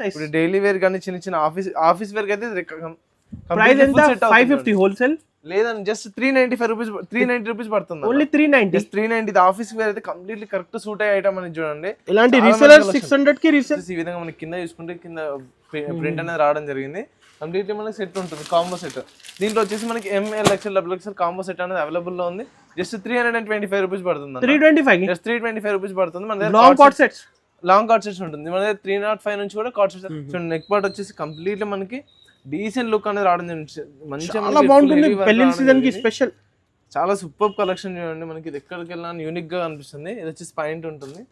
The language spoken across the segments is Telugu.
ఇప్పుడు డైలీ వేర్ కానీ చిన్న చిన్న ఆఫీస్ వేర్ అయితే ప్రైస్ ఎంత 550 హోల్సేల్ లేదండి జస్ట్ 395 రూపీస్ 390 రూపీస్ పడుతుంది ఓన్లీ 390 జస్ట్ 390 ఆఫీస్ వేర్ అయితే కంప్లీట్లీ కరెక్ట్ సూట్ అయ్యే ఐటమ్ అని చూడండి ఇలాంటి రీసెలర్ 600 కి రీసెల్ ఈ విధంగా మనకి కింద చూసుకుంటే కింద ప్రింట్ అనేది రావడం జరిగింది కంప్లీట్లీ మనకి సెట్ ఉంటుంది కాంబో సెట్ దీంట్లో వచ్చేసి మనకి M L XL double XL combo set అనేది అవైలబుల్ లో ఉంది జస్ట్ 325 రూపీస్ పడుతుంది 325 జస్ట్ 325 రూపీస్ పడుతుంది మన దగ్గర లాంగ్ కార్డ్ సెట్స్ ఉంటుంది మన దగ్గర 305 నుంచి కూడా కార్డ్ సెట్స్ చూడండి నెక్ పార్ట్ వచ్చేసి కంప్లీట్లీ మనకి డీసెంట్ లుక్ అనేది రావడం మంచిగా చాలా బాగుంటుంది పెళ్లి సీజన్ కి స్పెషల్ చాలా సూపర్ కలెక్షన్ చూడండి మనకి ఇది ఎక్కడికి వెళ్ళినా యూనిక్ గా అనిపిస్తుంది ఇది వచ్చేసి పాయింట్ ఉంటుంది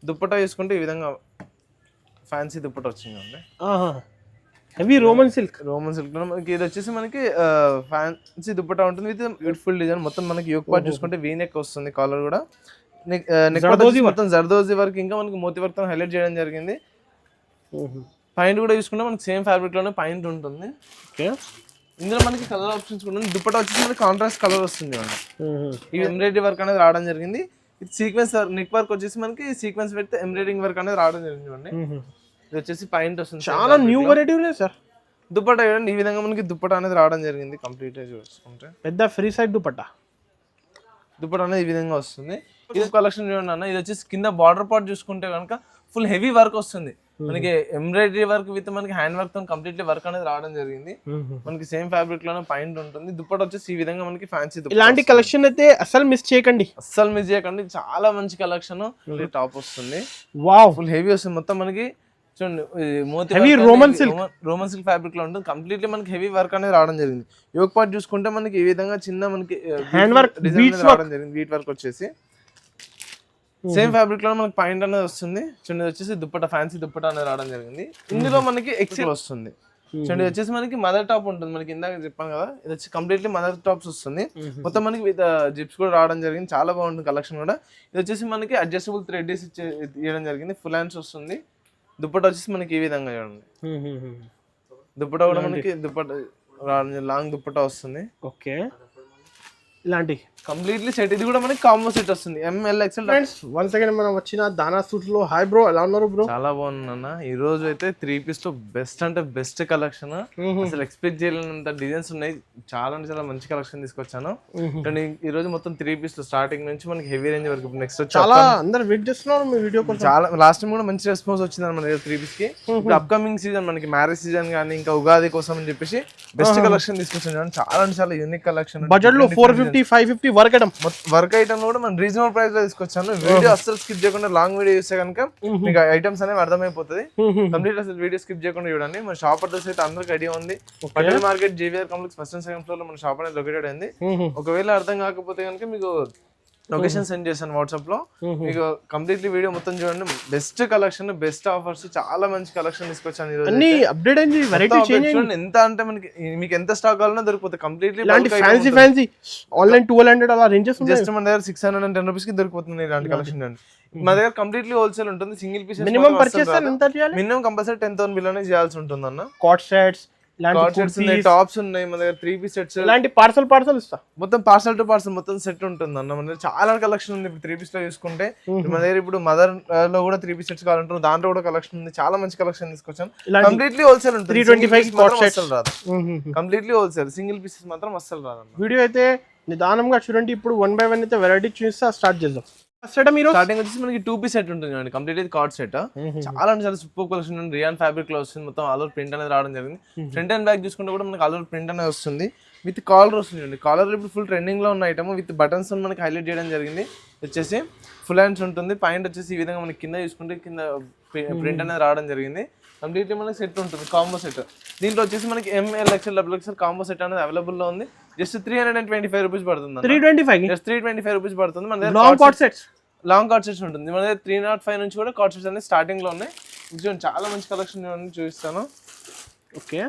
దుప్పటా వేసుకుంటే ఈ విధంగా ఫ్యాన్సీ దుప్పటా వచ్చిందండి హెవీ రోమన్ సిల్క్ మనకి ఇది వచ్చేసి మనకి ఫ్యాన్సీ దుప్పటా ఉంటుంది విత్ బ్యూటిఫుల్ డిజైన్ మొత్తం మనకి యోక్ పార్ట్ చూసుకుంటే వీ నెక్ వస్తుంది కాలర్ కూడా నెక్ మొత్తం జర్దోజీ వర్క్ ఇంకా మనకి మోతీ వర్క్ తో హైలైట్ చేయడం జరిగింది పాయింట్ కూడా చూసుకుంటే మనకి సేమ్ ఫ్యాబ్రిక్ లోనే పాయింట్ ఉంటుంది ఓకే ఇందులో మనకి కలర్ ఆప్షన్స్ కూడా దుప్పటా వచ్చేసి మనకి కాంట్రాస్ట్ కలర్ వస్తుంది ఈ ఎంబ్రాయిడరీ వర్క్ అనేది రావడం జరిగింది ఇది సీక్వెన్స్ నెక్ వర్క్ వచ్చేసి మనకి సీక్వెన్స్ పెడితే ఎంబ్రాయిడరింగ్ వర్క్ అనేది రావడం జరిగింది చూడండి ఇది వచ్చేసి పాయింట్ వస్తుంది చాలా న్యూ వెరైటీ ఉన్నాయి సార్ దుప్పటా చూడండి ఈ విధంగా మనకి దుప్పటా అనేది రావడం జరిగింది కంప్లీట్ గా చూసుకుంటే పెద్ద ఫ్రీ సైడ్ దుప్పటా అనేది ఈ విధంగా వస్తుంది ఇది కలెక్షన్ చూడండి అన్న ఇది వచ్చేసి కింద బార్డర్ పార్ట్ చూసుకుంటే కనుక ఫుల్ హెవీ వర్క్ వస్తుంది మనకి ఎంబ్రాయిడరీ వర్క్ విత్ మనకి హ్యాండ్ వర్క్ తో కంప్లీట్లీ వర్క్ అనేది రావడం జరిగింది మనకి సేమ్ ఫ్యాబ్రిక్ లోనే పాయింట్ ఉంటుంది దుప్పట వచ్చేసి ఈ విధంగా మనకి ఫ్యాన్సీ ఇలాంటి కలెక్షన్ అయితే అస్సలు మిస్ చేయకండి చాలా మంచి కలెక్షన్ టాప్ వస్తుంది వావ్ ఫుల్ హెవీ వస్తుంది మొత్తం మనకి చూడండి హెవీ రోమన్ సిల్క్ ఫ్యాబ్రిక్ లో ఉంటుంది కంప్లీట్లీ మనకి హెవీ వర్క్ అనేది రావడం జరిగింది యోక్ పార్ట్ చూసుకుంటే మనకి ఈ విధంగా చిన్న మనకి హ్యాండ్ వర్క్ డిజైన్ రావడం జరిగింది బీట్ వర్క్ వచ్చేసి సేమ్ ఫ్యాబ్రిక్ లో మనకి పాయింట్ అనేది వస్తుంది చూడండి వచ్చేసి దుప్పట ఫ్యాన్సీ దుప్పట అనేది రావడం జరిగింది ఇందులో మనకి ఎక్సెల్ వస్తుంది చూడండి వచ్చేసి మనకి మదర్ టాప్ ఉంటుంది మనకి ఇందాక చెప్పాను కదా ఇది వచ్చి కంప్లీట్లీ మదర్ టాప్స్ వస్తుంది మొత్తం మనకి విత్ జిప్స్ కూడా రావడం జరిగింది చాలా బాగుంటుంది కలెక్షన్ కూడా ఇది వచ్చేసి మనకి అడ్జస్టబుల్ థ్రెడ్ ఇవ్వడం జరిగింది ఫుల్ హ్యాండ్స్ వస్తుంది దుప్పట వచ్చేసి మనకి ఈ విధంగా చూడండి దుప్పట కూడా మనకి దుప్పట లాంగ్ దుప్పట వస్తుంది ఓకే ఇలాంటి కంప్లీట్లీ సెట్ ఇది కూడా మనకి కాంబో సెట్ వస్తుంది M L XL friends once again మనం వచ్చిన దానా సూట్ లో హాయ్ బ్రో ఎలా ఉన్నారు బ్రో చాలా బాగున్నా ఈ రోజు అయితే 3 పీస్ లో బెస్ట్ అంటే బెస్ట్ కలెక్షన్ అసలు ఎక్స్పెక్ట్ చేయలేనంత డిజైన్స్ ఉన్నాయి చాలా అంటే చాలా మంచి కలెక్షన్ తీసుకొచ్చాను అండ్ ఈ రోజు మొత్తం 3 పీస్ లో స్టార్టింగ్ నుంచి మనకి హెవీ రేంజ్ వరకు నెక్స్ట్ చాలా అందరూ వెయిట్ చేస్తున్నారు మీ వీడియో కోసం చాలా లాస్ట్ టైం కూడా మంచి రెస్పాన్స్ వచ్చింది మన దగ్గర 3 పీస్ కి ఇప్పుడు అప్కమింగ్ సీజన్ మనకి మ్యారేజ్ సీజన్ కానీ ఇంకా ఉగాది కోసం అని చెప్పేసి బెస్ట్ కలెక్షన్ తీసుకొచ్చాను చాలా అంటే చాలా యూనిక్ కలెక్షన్ బడ్జెట్ లో 450 550 వర్క్ ఐటమ్ కూడా మనం రీజనబుల్ ప్రైస్ లో తీసుకొచ్చాను వీడియో అస్సలు స్కిప్ చేయకుండా లాంగ్ వీడియో చూస్తే కనుక మీకు ఐటమ్స్ అనేవి అర్థమైపోతుంది కంప్లీట్ అసలు వీడియో స్కిప్ చేయకుండా చూడండి మన షాప్ అడ్రస్ అయితే అందరికి ఐడియా ఉంది Patel market JVR complex first and second floor లో మన షాప్ అనేది లొకేటెడ్ అయింది ఒకవేళ అర్థం కాకపోతే కనుక మీకు లొకేషన్ సెండ్ చేశాను వాట్సాప్ లో మీకు కంప్లీట్లీ వీడియో మొత్తం చూడండి బెస్ట్ కలెక్షన్ బెస్ట్ ఆఫర్స్ చాలా మంచి కలెక్షన్ తీసుకొచ్చాను ఈ రోజు అన్ని అప్డేట్ అయింది వెరైటీ చేంజ్ చూడండి ఎంత అంటే మనకి మీకు ఎంత స్టాక్ కావాలన్నా దొరికిపోతుంది కంప్లీట్లీ ఇలాంటి ఫ్యాన్సీ ఆన్లైన్ 1200 అలా రేంజెస్ జస్ట్ మన దగ్గర 610 రూపీస్ కి దొరికిపోతుంది ఇలాంటి కలెక్షన్ అండి మా దగ్గర కంప్లీట్లీ హోల్సేల్ ఉంటుంది సింగిల్ పీస్ మినిమం పర్చేస్ ఎంత చేయాలి మినిమం కంపల్సరీ 10,000 బిల్ అనేది చేయాల్సి ఉంటుంది అన్న కాట్ సెట్స్ టాప్స్ ఉన్నాయి మన దగ్గర 3 పీస్ సెట్స్ ఇలాంటి పార్సల్ ఇస్తా మొత్తం పార్సల్ టు పార్సల్ మొత్తం సెట్ ఉంటుంది అన్న మన దగ్గర చాలా కలెక్షన్ ఉంది 3 పీస్ లో చూసుకుంటే మన దగ్గర ఇప్పుడు మదర్ లో కూడా 3 పీస్ సెట్స్ కావాలంటారు దాంట్లో కూడా కలెక్షన్ ఉంది చాలా మంచి కలెక్షన్ తీసుకొచ్చాను కంప్లీట్లీ హోల్సేల్ ఉంటుంది 325 కాట్ సెట్స్ రాదు కంప్లీట్లీ హోల్సేల్ సింగిల్ పీసెస్ మాత్రం అస్సలు రాదు వీడియో అయితే నిదానంగా చూడండి ఇప్పుడు 1 బై 1 అయితే వెరైటీ చూస్తే స్టార్ట్ చేద్దాం స్టార్టింగ్ వచ్చేసి మనకి 2 పీస్ సెట్ ఉంటుంది కంప్లీట్ కార్డ్ సెట్ చాలా అంటే చాలా సూపర్ కలెక్షన్ ఉంది రియాన్ ఫ్యాబ్రిక్ లో వస్తుంది మొత్తం ఆల్ ఓవర్ ప్రింట్ అనేది రావడం జరిగింది ఫ్రంట్ అండ్ బ్యాక్ చూసుకుంటే కూడా మనకి ఆల్ ఓవర్ ప్రింట్ అనేది వస్తుంది విత్ కాలర్ వస్తుంది కాలర్ ఇప్పుడు ఫుల్ ట్రెండింగ్ లో ఉన్న ఐటమ్ విత్ బటన్స్ మనకి హైలైట్ చేయడం జరిగింది వచ్చేసి ఫుల్ హ్యాండ్స్ ఉంటుంది పాయింట్ వచ్చేసి ఈ విధంగా మనకి కింద చూసుకుంటే కింద ప్రింట్ అనేది రావడం జరిగింది కంప్లీట్లీ మనకి సెట్ ఉంటుంది కాంబో సెట్ దీంట్లో వచ్చేసి మనకి M L XL double XL combo set అనేది అవైలబుల్ లో ఉంది జస్ట్ 325 రూపీస్ పడుతుంది 325 రూపీస్ పడుతుంది మన దగ్గర లాంగ్ కార్డ్ సెట్స్ ఉంటుంది మన దగ్గర 305 నుంచి కూడా కార్డ్ సెట్స్ అనేది స్టార్టింగ్ లో ఉన్నాయి చాలా మంచి కలెక్షన్ చూపిస్తాను ఓకే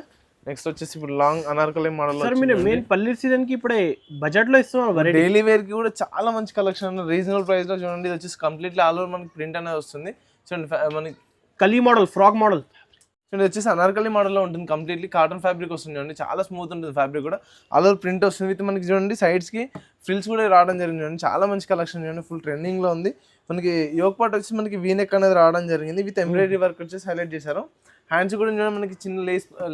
నెక్స్ట్ వచ్చేసి ఇప్పుడు లాంగ్ అనార్కలి మోడల్ సార్ మీరు మెయిన్ పల్లి సీజన్ కి ఇప్పుడే బడ్జెట్ లో ఇస్తున్నాం డైలీ వేర్ కి కూడా చాలా మంచి కలెక్షన్ రీజనబుల్ ప్రైస్ లో చూడండి ఇది వచ్చేసి కంప్లీట్లీ ఆల్ ఓవర్ మనకి ప్రింట్ అనేది వస్తుంది చూడండి మనకి కలీ మోడల్ ఫ్రాక్ మోడల్ చూడండి వచ్చేసి అనార్కలి మోడల్లో ఉంటుంది కంప్లీట్లీ కాటన్ ఫ్యాబ్రిక్ వస్తుంది చూడండి చాలా స్మూత్ ఉంటుంది ఫ్యాబ్రిక్ కూడా ఆల్ ఓవర్ ప్రింట్ వస్తుంది విత్ మనకి చూడండి సైడ్స్ కి ఫ్రిల్స్ కూడా రావడం జరిగింది చూడండి చాలా మంచి కలెక్షన్ చూడండి ఫుల్ ట్రెండింగ్ లో ఉంది మనకి యోక్ పార్ట్ వచ్చి మనకి వీనెక్ అనేది రావడం జరిగింది విత్ ఎంబ్రాయిడరీ వర్క్ వచ్చేసి హైలైట్ చేశారు హ్యాండ్స్ కూడా చూడండి మనకి చిన్న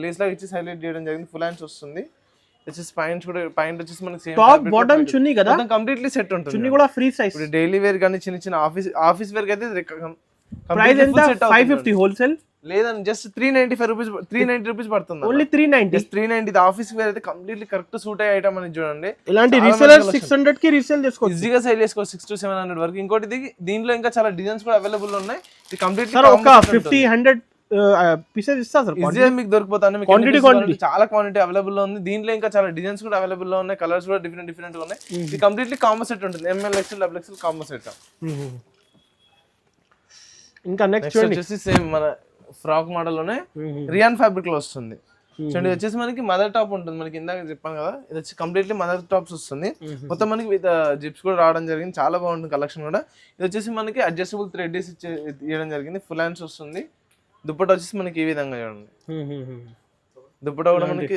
లేస్ లాగా ఇచ్చి హైలైట్ చేయడం జరిగింది. ఫుల్ హ్యాండ్స్ వస్తుంది. వచ్చేసి పాయింట్స్ కూడా పాయింట్ వచ్చేసి మనకి సేమ్ టాప్ బాటమ్ చున్నీ కదా, కంప్లీట్లీ సెట్ ఉంటుంది. చున్నీ కూడా ఫ్రీ సైజ్. ఇప్పుడు డైలీ వేర్ కానీ చిన్న ఆఫీస్ వేర్ అయితే ప్రైస్ ఎంత? 550 హోల్సేల్ లేదండి, జస్ట్ 395 రూపీస్ 390 రూపీస్ పడుతుంది. ఓన్లీ 390. 390 ఆఫీస్ వేర్ అయితే కంప్లీట్లీ కరెక్ట్ సూట్ అయ్యే ఐటమ్ అని చూడండి. ఇలాంటి రీసేలర్ 600 కి రీసేల్ చేసుకోవచ్చు, ఈజీగా సేల్ చేసుకోవచ్చు 600 to 700 వరకు. ఇంకోటి దీంట్లో ఇంకా చాలా డిజైన్స్ కూడా అవైలబుల్ ఉన్నాయి. ఇది కంప్లీట్లీ ఒక 50-100 పీసెస్ ఇస్తా సార్, ఈజీగా మీకు దొరికిపోతాను. క్వాంటిటీ చాలా క్వాంటిటీ అవైలబుల్ లో ఉంది. దీంట్లో ఇంకా చాలా డిజైన్స్ కూడా అవైలబుల్ లో ఉన్నాయి. కలర్స్ కూడా డిఫరెంట్ గా ఉన్నాయి. ఇది కంప్లీట్లీ కాంబో సెట్ ఉంటుంది. ML XL XXL combo set. ఇంకా నెక్స్ట్ వచ్చేసి సేమ్ మన ఫ్రాక్ మోడల్ లోనే రియాన్ ఫ్యాబ్రిక్ లో వస్తుంది. చూడండి వచ్చేసి మనకి మదర్ టాప్ ఉంటుంది. మనకి ఇందాక చెప్పాను కదా, ఇది వచ్చి కంప్లీట్లీ మదర్ టాప్స్ వస్తుంది. మొత్తం మనకి విత్ జిప్స్ కూడా రావడం జరిగింది. చాలా బాగుంటుంది కలెక్షన్ కూడా. ఇది వచ్చేసి మనకి అడ్జస్టబుల్ థ్రెడ్ ఇవ్వడం జరిగింది. ఫుల్ హ్యాండ్స్ వస్తుంది. దుప్పట్టా వచ్చేసి మనకి ఈ విధంగా చూడండి. దుప్పట్టా కూడా మనకి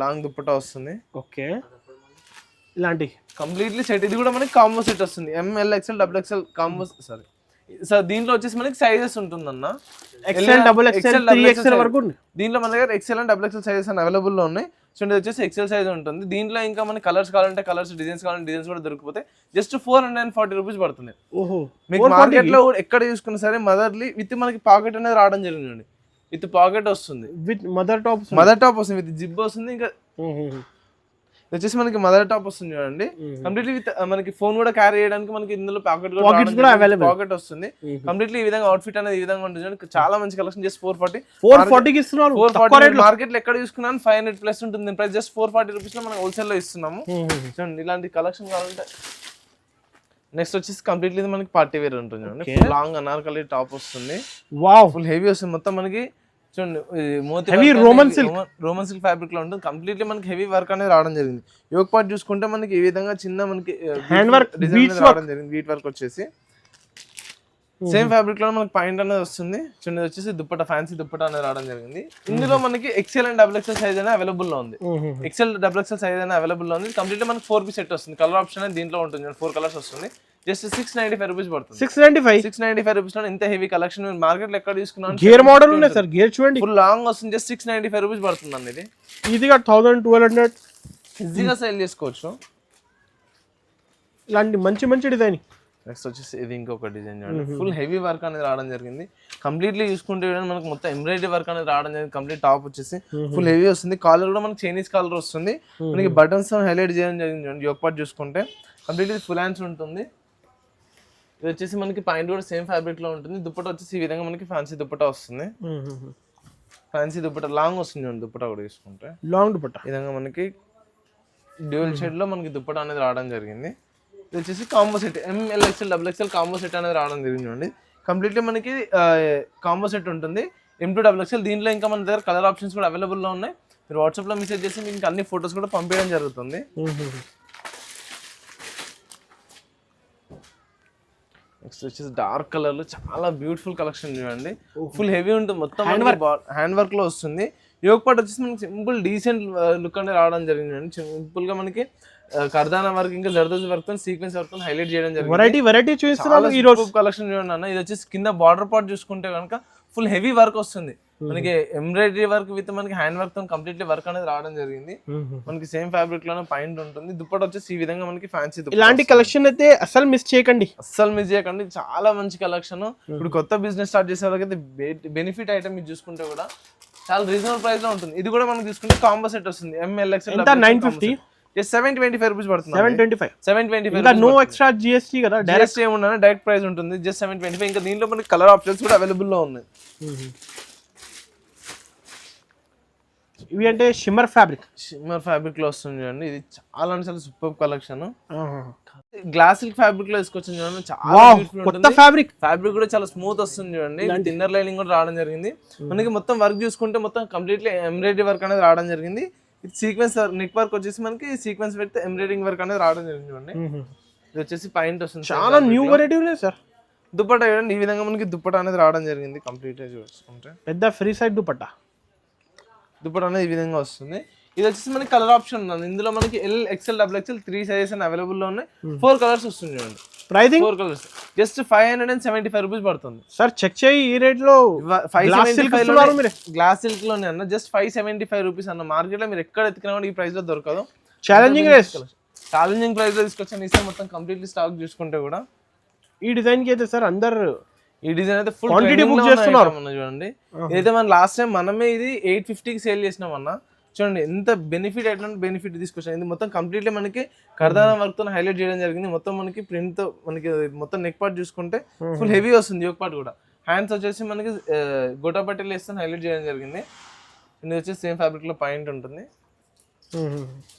లాంగ్ దుప్పట్టా వస్తుంది. ఓకే, ఇలాంటి కంప్లీట్లీ సెట్. ఇది కూడా మనకి కాంబో సెట్ వస్తుంది. ML XL XXL combo. Sir దీంట్లో వచ్చేసి మనకి సైజెస్ ఉంటుందన్న, XL XXL 3XL వరకు. దీంట్లో మన దగ్గర XL అండ్ XXL సైజెస్ అని అవైలబుల్ లో ఉన్నాయి. సో ఇది వచ్చేసి XL సైజ్ ఉంటుంది. దీంట్లో ఇంకా మనకి కలర్స్ కావాలంటే కలర్స్, డిజైన్స్ కావాలంటే డిజైన్స్ కూడా దొరికిపోతాయి. జస్ట్ 440 రూపీస్ పడుతుంది. మీకు మార్కెట్ లో ఎక్కడ చూసుకున్నా సరే మదర్లీ విత్ మనకి పాకెట్ అనేది రావడం జరిగింది. విత్ పాకెట్ వస్తుంది, విత్ మదర్ టాప్ వస్తుంది, విత్ జిప్ వస్తుంది. ఇంకా వచ్చేసి మనకి మదర్ టాప్ వస్తుంది చూడండి. కంప్లీట్లీ విత్ మనకి ఫోన్ కూడా క్యారీ చేయడానికి మనకి ఇందులో పాకెట్ వస్తుంది. కంప్లీట్లీ ఈ విధంగా అవుట్ఫిట్ అనేది ఈ విధంగా ఉంటుంది చూడండి. చాలా మంచి కలెక్షన్. జస్ట్ 440 కి ఇస్తున్నారు. 440 మార్కెట్ లో ఎక్కడ చూసుకున్నాను 500 ప్లస్ ఉంటుంది ప్రైస్. జస్ట్ 440 రూపీస్ లో మనం హోల్సేల్ లో ఇస్తున్నాము. చూడండి ఇలాంటి కలెక్షన్ కావాలంటే. నెక్స్ట్ వచ్చేసి కంప్లీట్లీ మనకి పార్టీ వేర్ ఉంటుంది చూడండి. లాంగ్ అనార్కలి టాప్ వస్తుంది. వావ్, ఫుల్ హెవీ వస్తుంది. మొత్తం మనకి చూడండి రోమన్ సిల్క్ ఫ్యాబ్రిక్ లో ఉంటుంది. కంప్లీట్లీ మనకి హెవీ వర్క్ అనేది రావడం జరిగింది. యోక్ పార్ట్ చూసుకుంటే మనకి ఈ విధంగా చిన్న మనకి హ్యాండ్ వర్క్ డిజైన్ రావడం జరిగింది. బీట్ వర్క్ వచ్చేసి సేమ్ ఫ్యాబ్రిక్ లో మనకి పాయింట్ అనేది వస్తుంది. చూడండి వచ్చేసి దుప్పట, ఫ్యాన్సీ దుప్పట అనేది రావడం జరిగింది. ఇందులో మనకి XL అండ్ XXL సైజ్ అనేది అవైలబుల్ లో ఉంది. XL XXL సైజ్ అనేది అవైలబుల్ లో ఉంది. కంప్లీట్ మనకి 4 పీస్ సెట్ వస్తుంది. కలర్ ఆప్షన్ అనేది దీంట్లో ఉంటుంది. 4 కలర్స్ వస్తుంది. జస్ట్ 695 రూపీస్ పడుతుంది. 695 రూపీస్ లో ఇంత హెవీ కలెక్షన్ మార్కెట్ లో ఎక్కడ తీసుకున్నాను. గేర్ మోడల్ ఉన్నాయి సార్, గేర్ చూడండి ఫుల్ లాంగ్ వస్తుంది. జస్ట్ 695 రూపీస్ పడుతుంది అండి. ఇది ఈజీగా 1200 ఈజీగా సేల్ చేసుకోవచ్చు. ఇలాంటి మంచి డిజైన్. నెక్స్ట్ వచ్చేసి ఇది ఇంకొక డిజైన్ చూడండి. ఫుల్ హెవీ వర్క్ అనేది రావడం జరిగింది. కంప్లీట్లీ చూసుకుంటే మనకి మొత్తం ఎంబ్రాయిడరీ వర్క్ అనేది రావడం జరిగింది. కంప్లీట్ టాప్ వచ్చేసి ఫుల్ హెవీ వస్తుంది. కాలర్ కూడా మనకి చైనీస్ కాలర్ వస్తుంది. మనకి బటన్స్ హైలైట్ చేయడం జరిగింది చూడండి. యోక్ పార్ట్ చూసుకుంటే కంప్లీట్లీ ఫుల్ హ్యాండ్స్ ఉంటుంది. ఇది వచ్చేసి మనకి పాయింట్ కూడా సేమ్ ఫ్యాబ్రిక్ లో ఉంటుంది. దుప్పటా వచ్చేసి ఈ విధంగా మనకి ఫ్యాన్సీ దుప్పటా వస్తుంది. ఫ్యాన్సీ దుప్పటా లాంగ్ వస్తుంది చూడండి. దుప్పటా కూడా తీసుకుంటే లాంగ్ దుప్పటా ఈ విధంగా మనకి డ్యూయల్ షేడ్ లో మనకి దుప్పటా అనేది రావడం జరిగింది. ఇది వచ్చేసి combo set ML XL XXL combo set అనేది రావడం జరిగింది చూడండి. కంప్లీట్లీ మనకి కాంబో సెట్ ఉంటుంది M2 XXL. దీంట్లో ఇంకా మన దగ్గర కలర్ ఆప్షన్స్ కూడా అవైలబుల్ లో ఉన్నాయి. మీరు వాట్సాప్ లో మెసేజ్ చేసి మీకు అన్ని ఫొటోస్ కూడా పంపించడం జరుగుతుంది. నెక్స్ట్ వచ్చేసి డార్క్ కలర్ లో చాలా బ్యూటిఫుల్ కలెక్షన్ చూడండి. ఫుల్ హెవీ ఉంటుంది. మొత్తం హ్యాండ్ వర్క్ లో వస్తుంది. యోక్ పార్ట్ వచ్చేసి మనకి సింపుల్ డీసెంట్ లుక్ అనేది రావడం జరిగింది. సింపుల్ గా మనకి కర్దానా వర్క్ ఇంకా జర్దోజీ వర్క్ తో సీక్వెన్స్ వర్క్ తో హైలైట్ చేయడం జరిగింది. వెరైటీ చూస్తున్నారు ఈ రోజు కలెక్షన్ చూడండి అన్న. ఇది వచ్చేసి కింద బార్డర్ పార్ట్ చూసుకుంటే కనుక ఫుల్ హెవీ వర్క్ వస్తుంది. మనకి ఎంబ్రాయిడరీ వర్క్ విత్ మనకి హ్యాండ్ వర్క్ తో కంప్లీట్లీ వర్క్ అనేది రావడం జరిగింది. మనకి సేమ్ ఫ్యాబ్రిక్ లోనే పాయింట్ ఉంటుంది. దుప్పట వచ్చేసి ఈ విధంగా మనకి ఫ్యాన్సీ దుప్పట. ఇలాంటి కలెక్షన్ అయితే అసలు మిస్ చేయకండి. చాలా మంచి కలెక్షన్. ఇప్పుడు కొత్త బిజినెస్ స్టార్ట్ చేసే వాళ్ళకైతే బెనిఫిట్ ఐటమ్ ఇది చూసుకుంటే కూడా చాలా రీజనబుల్ ప్రైస్ లో ఉంటుంది. ఇది కూడా మనం తీసుకుంటే కాంబో సెట్ వస్తుంది. ML XL 950 725 రూపీస్ పడుతుంది. 725 నో ఎక్స్ట్రా GST కదా, డైరెక్ట్ ఏమున్నా డైరెక్ట్ ప్రైస్ ఉంటుంది. జస్ట్ 725. ఇంకా దీంట్లో మనకి కలర్ ఆప్షన్స్ కూడా అవైలబుల్ లో ఉన్నాయి. ఇవి అంటే షిమ్మర్ ఫ్యాబ్రిక్ లో వస్తుంది చూడండి. ఇది చాలా అంటే చాలా super collection. Glass silk fabric లో తీసుకొచ్చింది చూడండి. చాలా ఫ్యాబ్రిక్ కూడా చాలా స్మూత్ వస్తుంది చూడండి. ఇన్నర్ లైనింగ్ కూడా రావడం జరిగింది. మనకి మొత్తం వర్క్ చూసుకుంటే మొత్తం కంప్లీట్లీ ఎంబ్రాయిడరీ వర్క్ అనేది రావడం జరిగింది. ఇది సీక్వెన్స్ నెక్ వర్క్ వచ్చేసి మనకి సీక్వెన్స్ పెడితే ఎంబ్రాయిడరింగ్ వర్క్ అనేది రావడం జరిగింది చూడండి. ఇది వచ్చేసి పాయింట్ వస్తుంది. చాలా న్యూ వెరైటీ ఉన్నాయి సార్. దుప్పట్టా చూడండి ఈ విధంగా మనకి దుప్పట్టా అనేది రావడం జరిగింది. కంప్లీట్ గా చూసుకుంటే పెద్ద ఫ్రీ సైడ్ దుప్పట్టా అనేది ఈ విధంగా వస్తుంది. ఇది వచ్చేసి మనకి కలర్ ఆప్షన్ ఉంది. ఇందులో మనకి L XL XXL 3 సైజెస్ అని అవైలబుల్ లో ఉన్నాయి. 4 కలర్స్ వస్తుంది చూడండి. ప్రైసింగ్ 4 కలర్స్ జస్ట్ 575 రూపీస్ పడుతుంది సార్. చెక్ చేయి ఈ రేట్ లో 575 గ్లాస్ సిల్క్ లోనే అన్న జస్ట్ 575 రూపీస్ అన్న. మార్కెట్ లో మీరు ఎక్కడ ఎత్తుకున్నా కూడా ఈ ప్రైస్ లో దొరకదు. ఛాలెంజింగ్ రేస్, ఛాలెంజింగ్ ప్రైస్ లో తీసుకొచ్చాను ఈసారి మొత్తం కంప్లీట్లీ స్టాక్ చూసుకుంటే కూడా. ఈ డిజైన్ కి అయితే సార్ అందరు ఈ డిజైన్ అయితే ఫుల్ క్వాంటిటీ బుక్ చేస్తున్నారు చూడండి. ఇదైతే మనం లాస్ట్ టైం మనమే ఇది 850కి సేల్ చేసినాం అన్న. చూడండి ఎంత బెనిఫిట్ ఎట్లాంటి బెనిఫిట్ తీసుకొచ్చాను. ఇది మొత్తం కంప్లీట్లీ మనకి కర్దానా వర్క్ తో హైలైట్ చేయడం జరిగింది. మొత్తం మనకి ప్రింట్ తో మనకి మొత్తం నెక్ పార్ట్ చూసుకుంటే ఫుల్ హెవీ వస్తుంది. యోక్ పార్ట్ కూడా హ్యాండ్స్ వచ్చేసి మనకి గోటా పట్టెలు వేస్తే హైలైట్ చేయడం జరిగింది. ఇది వచ్చేసి సేమ్ ఫ్యాబ్రిక్ లో పాయింట్ ఉంటుంది.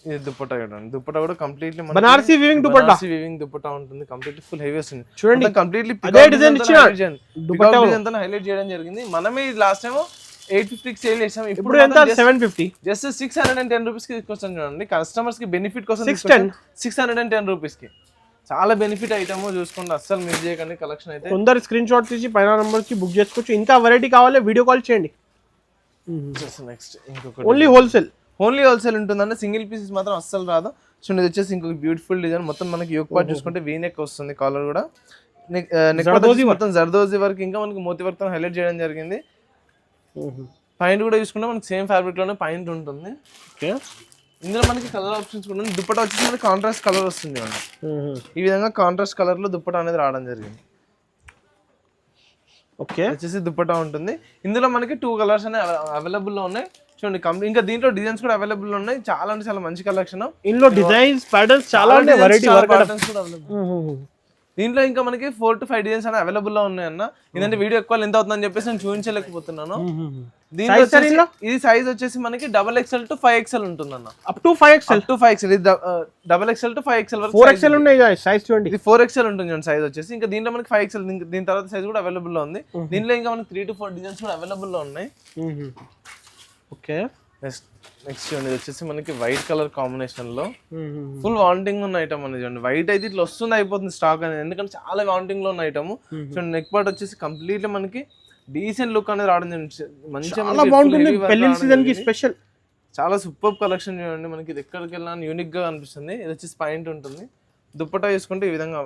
ఇది దుప్పట్టా చూడండి. దుప్పట్టా కూడా completely Banarasi weaving dupatta, weaving dupatta ఉంటుంది. కంప్లీట్లీ ఫుల్ హెవీ వస్తుంది. చూడండి కంప్లీట్లీ అదే డిజైన్ ఇచ్చారు. హైలైట్ చేయడం జరిగింది. మనమే లాస్ట్ టైం 850కి సేల్ చేసాం. ఇప్పుడు ఎంత 750, జస్ట్ 610 రూపీస్ కి తీసుకొచ్చాను చూడండి. కస్టమర్స్ కి బెనిఫిట్ కోసం 610 రూపీస్ కి చాలా బెనిఫిట్ ఐటమ్ చూసుకోండి. అస్సలు మిస్ చేయకండి. కలెక్షన్ అయితే కొందరు స్క్రీన్ షాట్ తీసి పైన నంబర్ కి బుక్ చేసుకోవచ్చు. ఇంకా వెరైటీ కావాలి వీడియో కాల్ చేయండి. నెక్స్ట్ ఇంకొకటి ఓన్లీ హోల్సేల్ ఉంటుందండి. సింగిల్ పీసెస్ మాత్రం అస్సలు రాదు. చూడండి ఇది వచ్చేసి ఇంకొక బ్యూటిఫుల్ డిజైన్. మొత్తం మనకి యోక్ పార్ట్ చూసుకుంటే వీ నెక్ వస్తుంది. కాలర్ కూడా నెక్ మొత్తం జర్దోజీ వర్క్ ఇంకా మనకి మోతీ వర్క్ తో హైలైట్ చేయడం జరిగింది. పాయింట్ కూడా చూసుకుంటే మనకి సేమ్ ఫ్యాబ్రిక్ లోనే పాయింట్ ఉంటుంది. ఇందులో మనకి కలర్ ఆప్షన్స్ కూడా ఉన్నాయి. దుప్పటా వచ్చేసి మనకి కాంట్రాస్ట్ కలర్ వస్తుంది. ఈ విధంగా కాంట్రాస్ట్ కలర్ లో దుప్పటా అనేది రావడం జరిగింది. ఓకే వచ్చేసి దుప్పటా ఉంటుంది. ఇందులో మనకి 2 కలర్స్ అనేవి అవైలబుల్ లో ఉన్నాయి. చూడండి ఇంకా దీంట్లో డిజైన్స్ కూడా అవైలబుల్ ఉన్నాయి. చాలా అంటే చాలా మంచి కలెక్షన్. ఇందులో డిజైన్స్ ప్యాటర్న్స్ చాలా ఉన్నాయి. వెరైటీ ప్యాటర్న్స్ కూడా అవైలబుల్. దీంట్లో ఇంకా మనకి 4 to 5 డిజైన్స్ అనేవి అవైలబుల్ లో ఉన్నాయి అన్న. ఇదంటే వీడియో ఎక్కువ ఎంత అవుతుందని చెప్పేసి నేను చూపించలేకపోతున్నాను. దీంట్లో ఇది సైజ్ వచ్చేసి మనకి XXL to 5XL ఉంటుంది అన్న. అప్ టు 5XL ఇది XXL to 5XL వరకు 4XL ఉన్నాయి సైజ్ చూడండి. ఇది 4XL ఉంటుంది సైజ్ వచ్చేసి. ఇంకా దీంట్లో మనకి 5XL దీని తర్వాత సైజ్ కూడా అవైలబుల్ లో ఉంది. దీంట్లో ఇంకా మనకి 3 to 4 డిజైన్స్ కూడా అవైలబుల్ లో ఉన్నాయి. ఓకే నెక్స్ట్ చూడండి వచ్చేసి మనకి వైట్ కలర్ కాంబినేషన్ లో ఫుల్ వాంటింగ్ ఉన్న ఐటమ్ అనేది. చూడండి వైట్ అయితే ఇట్లా వస్తుంది అయిపోతుంది స్టాక్ అనేది. ఎందుకంటే చాలా వాంటింగ్ లో ఉన్న ఐటమ్. చూడండి నెక్ పార్ట్ వచ్చేసి కంప్లీట్లీ మనకి డీసెంట్ లుక్ అనేది రావడం చాలా బాగుంటుంది. పెళ్లి సీజన్ కి స్పెషల్ చాలా సూపర్ కలెక్షన్. చూడండి మనకి ఇది ఎక్కడికి వెళ్ళినా యూనిక్ గా అనిపిస్తుంది. ఇది వచ్చేసి పాయింట్ ఉంటుంది. దుప్పటా చూసుకుంటే ఈ విధంగా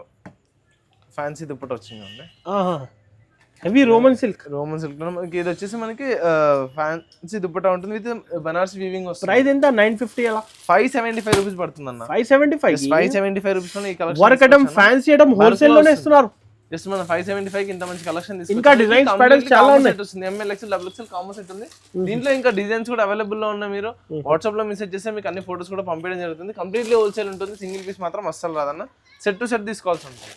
ఫ్యాన్సీ దుప్పటా వచ్చిందండి. హెవీ రోమన్ సిల్క్ లో మనకి ఇది వచ్చేసి మనకి ఫ్యాన్సీ దుప్పటా ఉంటుంది. విత్ బనారసి వీవింగ్ వస్తుంది. ప్రైస్ ఎంత 950 అలా 575 రూపీస్ పడుతుంది అన్న. 575 రూపీస్ లో ఈ collection work item fancy item wholesale లోనే ఇస్తున్నారు. జస్ట్ మన 575 కి ఇంత మంచి కలెక్షన్ తీసుకొచ్చాం. ఇంకా డిజైన్స్ ప్యాటర్న్స్ చాలా ఉన్నాయి. ML XL XXL common set ఉంది. దీంట్లో ఇంకా డిజైన్స్ కూడా అవైలబుల్ లో ఉన్నాయి. మీరు వాట్సాప్ లో మెసేజ్ చేస్తే మీకు అన్ని ఫోటోస్ కూడా పంపించడం జరుగుతుంది. కంప్లీట్లీ హోల్సేల్ ఉంటుంది. సింగిల్ పీస్ మాత్రం అస్సలు రాదన్న. సెట్ టు సెట్ తీసుకోవాల్సి ఉంటుంది.